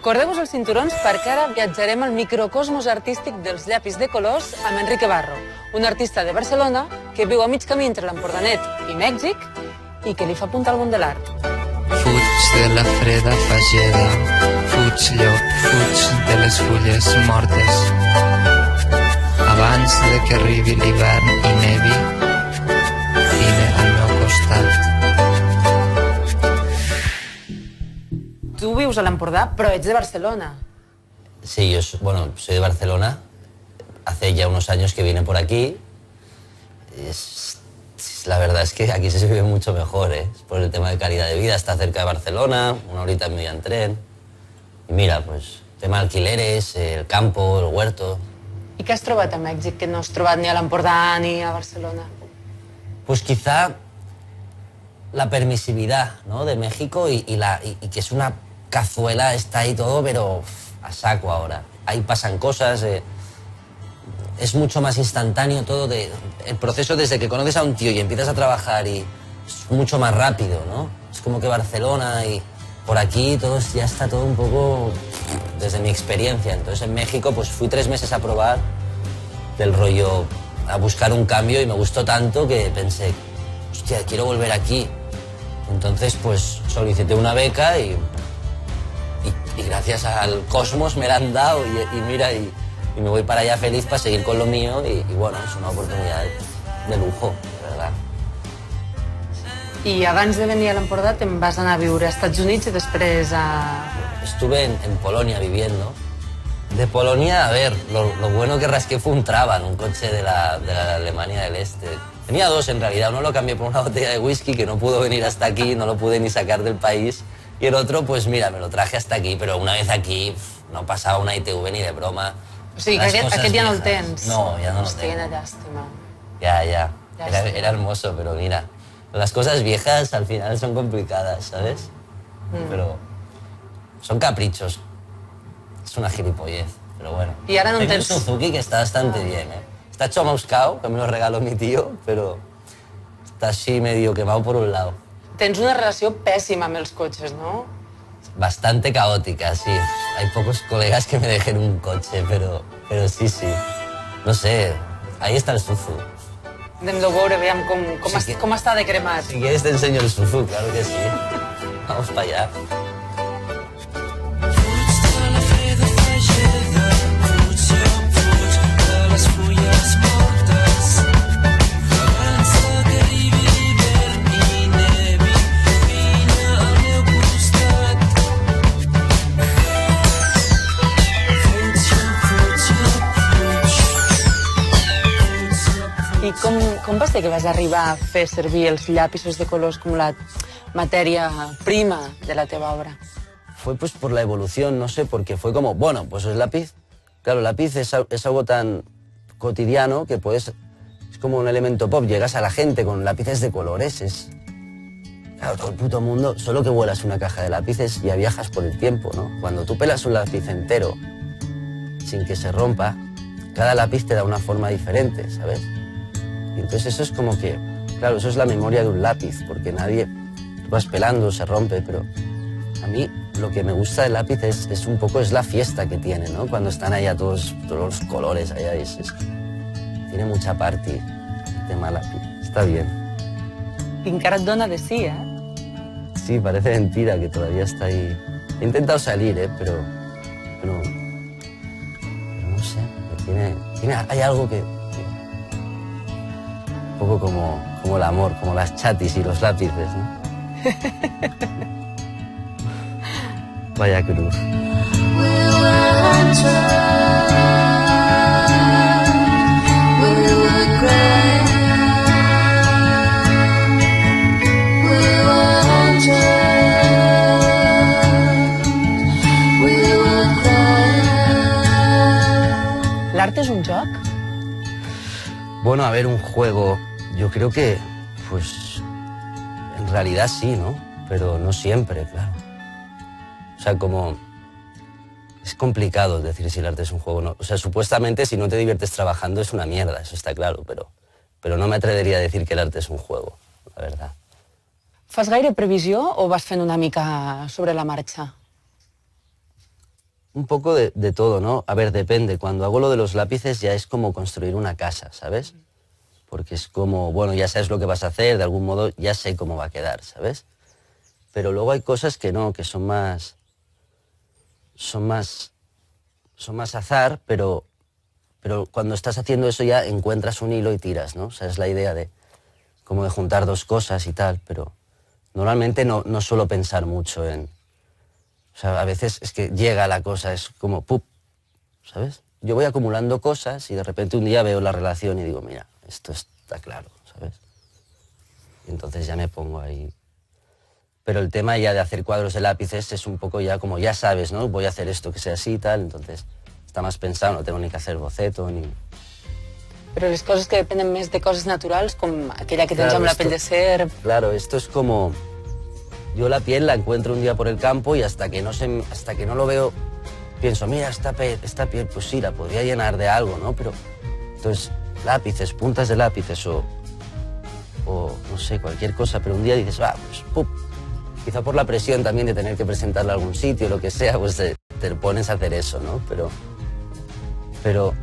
Cordeu-vos els cinturons perquè ara viatjarem al microcosmos artístic dels llapis de colors amb Enrique Barro, un artista de Barcelona que viu a mig camí entre l'Empordanet i Mèxic i que li fa punta al món de l'art. Fuig de la freda fageda, fuig llop, fuig de les fulles mortes. Abans de que arribi l'hivern i nevi, vine al meu costat. Tu vius a l'Empordà, però ets de Barcelona. Sí, soy de Barcelona. Hace ya unos años que vine por aquí. La verdad es que aquí se vive mucho mejor, ¿eh? Por el tema de calidad de vida. Está cerca de Barcelona, 1 horita y media en tren. Y mira, pues, tema de alquileres, el campo, el huerto. I què has trobat a Mèxic que no has trobat ni a l'Empordà ni a Barcelona? Pues quizá la permisividad, ¿no?, de México y que es una cazuela, está ahí todo, pero a saco ahora. Ahí pasan cosas, es mucho más instantáneo todo. El proceso desde que conoces a un tío y empiezas a trabajar y es mucho más rápido, ¿no? Es como que Barcelona y por aquí todo, ya está todo un poco desde mi experiencia. Entonces en México pues fui 3 meses a probar del rollo, a buscar un cambio y me gustó tanto que pensé, hostia, quiero volver aquí. Entonces pues solicité una beca y gracias al cosmos me la han dado y mira, y me voy para allá feliz para seguir con lo mío y bueno, es una oportunidad de lujo, de verdad. I abans de venir a l'Empordà te'n vas anar a viure a Estats Units i després a... Estuve en Polonia viviendo. De Polonia, a ver, lo bueno que rasqué fue un Trabant, un coche de la Alemania del Este. Tenía 2 en realidad, uno lo cambié por una botella de whisky que no pudo venir hasta aquí, no lo pude ni sacar del país. Y el otro, pues mira, me lo traje hasta aquí, pero una vez aquí no pasaba una ITV ni de broma. O sigui, que aquest ja no el tens. No, ya no lo Hòstia, tengo. quina llàstima. Ya. Era hermoso, pero mira, las cosas viejas al final son complicadas, ¿sabes? Pero son caprichos. Es una gilipollez, pero bueno. Y ahora no tengo tens... un Suzuki que está bastante bien, ¿eh? Está hecho a Moscou, que me lo regaló mi tío, pero está así medio quemado por un lado. Tens una relació pèssima amb els cotxes, no? Bastante caótica, sí. Hay pocos colegas que me dejen un coche, pero sí. No sé, ahí está el Suzu. Hem de veure, aviam, com està de cremat. Si quieres te enseño el Suzu, claro que sí. Vamos para allá. I com va ser que vas arribar a fer servir els llapisos de colors com la matèria prima de la teva obra? Fue pues por la evolución, no sé, porque fue como, bueno, pues el lápiz, claro, el lápiz es algo tan cotidiano que es como un elemento pop, llegas a la gente con lápices de colores, claro, todo el puto mundo, solo que vuelas una caja de lápices ya viajas por el tiempo, ¿no? Cuando tú pelas un lápiz entero, sin que se rompa, cada lápiz te da una forma diferente, ¿sabes? Y entonces eso es como que, claro, eso es la memoria de un lápiz, porque tú vas pelando, se rompe, pero a mí lo que me gusta del lápiz es un poco la fiesta que tiene, ¿no? Cuando están allá todos los colores allá, tiene mucha party el tema lápiz, está bien. I encara et dona de sí, eh? Sí, parece mentira que todavía está ahí. He intentado salir, pero no sé, hay algo que un poco como el amor, como las chatis y los lápices, ¿no? Vaya cruz. L'art és un joc? Bueno, a ver, un juego, yo creo que, pues, en realidad sí, ¿no? Pero no siempre, claro. O sea, es complicado decir si el arte es un juego o no. O sea, supuestamente si no te diviertes trabajando es una mierda, eso está claro, pero no me atrevería a decir que el arte es un juego, la verdad. Fas gaire previsió o vas fent una mica sobre la marxa? un poco de todo, ¿no? A ver, depende. Cuando hago lo de los lápices ya es como construir una casa, ¿sabes? Porque es como, bueno, ya sabes lo que vas a hacer, de algún modo ya sé cómo va a quedar, ¿sabes? Pero luego hay cosas que no, que son más azar, pero cuando estás haciendo eso ya encuentras un hilo y tiras, ¿no? O sea, es la idea de como de juntar dos cosas y tal, pero normalmente no suelo pensar mucho en... O sea, a veces es que llega la cosa, es como ¡pup! ¿Sabes? Yo voy acumulando cosas y de repente un día veo la relación y digo, mira, esto está claro, ¿sabes? Y entonces ya me pongo ahí. Pero el tema ya de hacer cuadros de lápices es un poco ya como, ya sabes, ¿no? Voy a hacer esto que sea así y tal, entonces está más pensado, no tengo ni que hacer boceto ni... Però les coses que depenen més de coses naturals, com aquella que tens Claro, amb la pell de serp... Claro, esto es como... Yo la piel la encuentro un día por el campo y hasta que no lo veo, pienso, mira, esta piel, pues sí, la podría llenar de algo, ¿no? Pero, entonces, lápices, puntas de lápices o no sé, cualquier cosa, pero un día dices, pues, ¡pum! Quizá por la presión también de tener que presentarla a algún sitio, lo que sea, pues te pones a hacer eso, ¿no? Pero,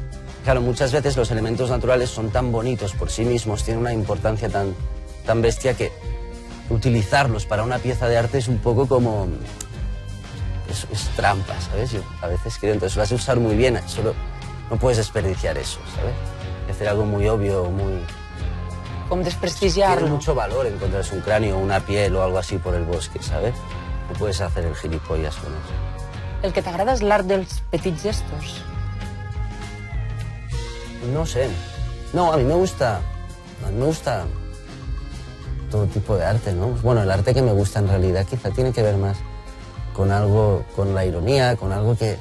claro, muchas veces los elementos naturales son tan bonitos por sí mismos, tienen una importancia tan bestia que utilizarlos para una pieza de arte es un poco como... Es trampa, ¿sabes? Yo a veces creo, entonces lo has de usar muy bien, solo no puedes desperdiciar eso, ¿sabes? Hacer algo muy obvio, muy... Com desprestigiar-lo. Tiene mucho valor encontrarse un cráneo o una piel o algo así por el bosque, ¿sabes? No puedes hacer el gilipollas con eso. El que t'agrada és l'art dels petits gestos. No sé. No, a mí me gusta todo tipo de arte, ¿no? Bueno, el arte que me gusta en realidad quizá tiene que ver más con algo, con la ironía, con algo que...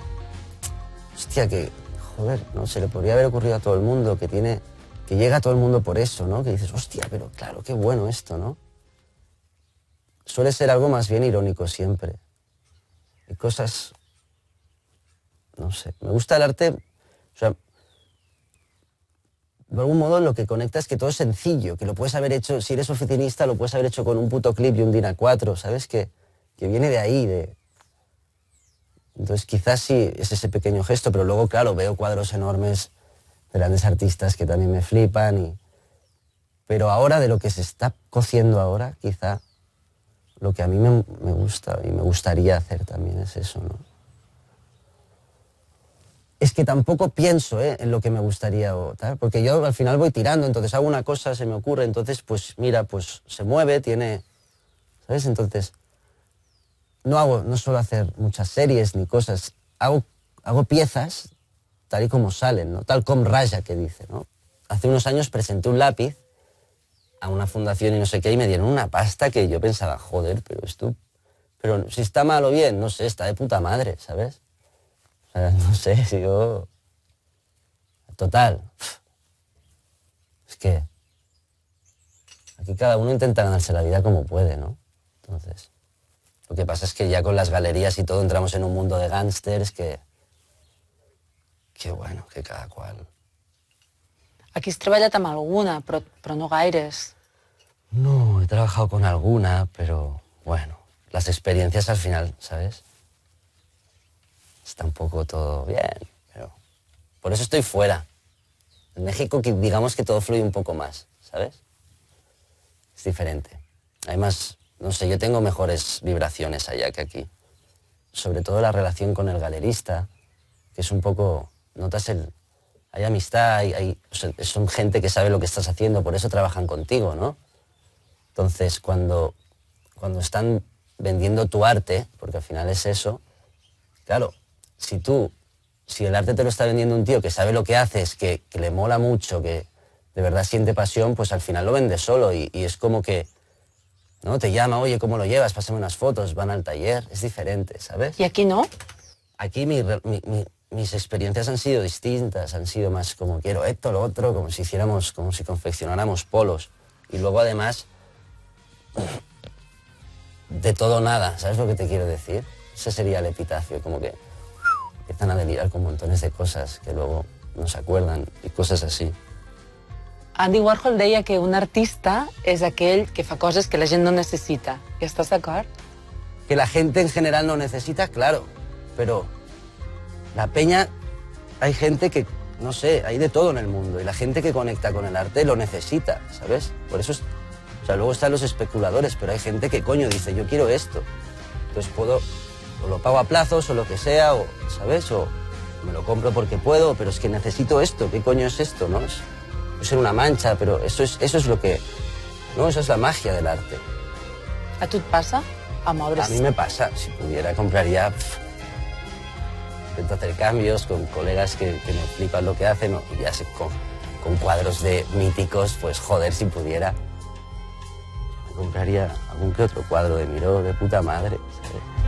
Hostia, que, joder, no se le podría haber ocurrido a todo el mundo, que llega a todo el mundo por eso, ¿no? Que dices, hostia, pero claro, qué bueno esto, ¿no? Suele ser algo más bien irónico siempre. Hay cosas... No sé, me gusta el arte, o sea, de algún modo lo que conecta es que todo es sencillo, que lo puedes haber hecho, si eres oficinista, lo puedes haber hecho con un puto clip y un DIN A4, ¿sabes? Que viene de ahí, Entonces quizás sí es ese pequeño gesto, pero luego, claro, veo cuadros enormes de grandes artistas que también me flipan. Pero ahora, de lo que se está cociendo ahora, quizá lo que a mí me gusta y me gustaría hacer también es eso, ¿no? Es que tampoco pienso en lo que me gustaría o tal, porque yo al final voy tirando, entonces hago una cosa, se me ocurre, entonces pues mira, pues se mueve, tiene... ¿Sabes? Entonces no suelo hacer muchas series ni cosas, hago piezas tal y como salen, ¿no? Tal como raya que dice, ¿no? Hace unos años presenté un lápiz a una fundación y no sé qué y me dieron una pasta que yo pensaba, joder, pero si está mal o bien, no sé, está de puta madre, ¿sabes? O sea, no sé, si yo... Total. Es que aquí cada uno intenta ganarse la vida como puede, ¿no? Entonces, lo que pasa es que ya con las galerías y todo entramos en un mundo de gángsters que bueno, que cada cual... Aquí has treballat amb alguna, però no gaires. No, he trabajado con alguna, pero bueno, las experiencias al final, ¿sabes? Está un poco todo bien, pero... Por eso estoy fuera. En México digamos que todo fluye un poco más, ¿sabes? Es diferente. Además, no sé, yo tengo mejores vibraciones allá que aquí. Sobre todo la relación con el galerista, que es un poco... Notas hay amistad, son gente que sabe lo que estás haciendo, por eso trabajan contigo, ¿no? Entonces, cuando están vendiendo tu arte, porque al final es eso, claro, si el arte te lo está vendiendo un tío que sabe lo que haces, que le mola mucho, que de verdad siente pasión, pues al final lo vende solo y es como que, ¿no? Te llama, oye, ¿cómo lo llevas? Pásame unas fotos, van al taller, es diferente, ¿sabes? I aquí no? Aquí mis experiencias han sido distintas, han sido más como quiero esto, lo otro, como si confeccionáramos polos. Y luego además, de todo nada, ¿sabes lo que te quiero decir? Ese sería el epitafio, como que empiezan a delirar con montones de cosas que luego no se acuerdan y cosas así. Andy Warhol deia que un artista és aquell que fa coses que la gent no necessita. I estàs d'acord? Que la gente en general no necesita, claro, pero la peña, hay gente que, no sé, hay de todo en el mundo y la gente que conecta con el arte lo necesita, ¿sabes? Por eso, o sea, luego están los especuladores, pero hay gente que, coño, dice, yo quiero esto. Entonces puedo, o lo pago a plazos o lo que sea, o, ¿sabes? O me lo compro porque puedo, pero es que necesito esto, ¿qué coño es esto, no? Es ser una mancha, pero eso es lo que, ¿no? Eso es la magia del arte. A tu et passa a moure's? A mí me pasa, si pudiera compraría... Intento hacer cambios con colegas que me flipan lo que hacen, y ya sé, con cuadros de míticos, pues joder, si pudiera. Me compraría algún que otro cuadro de Miró de puta madre, ¿sabes?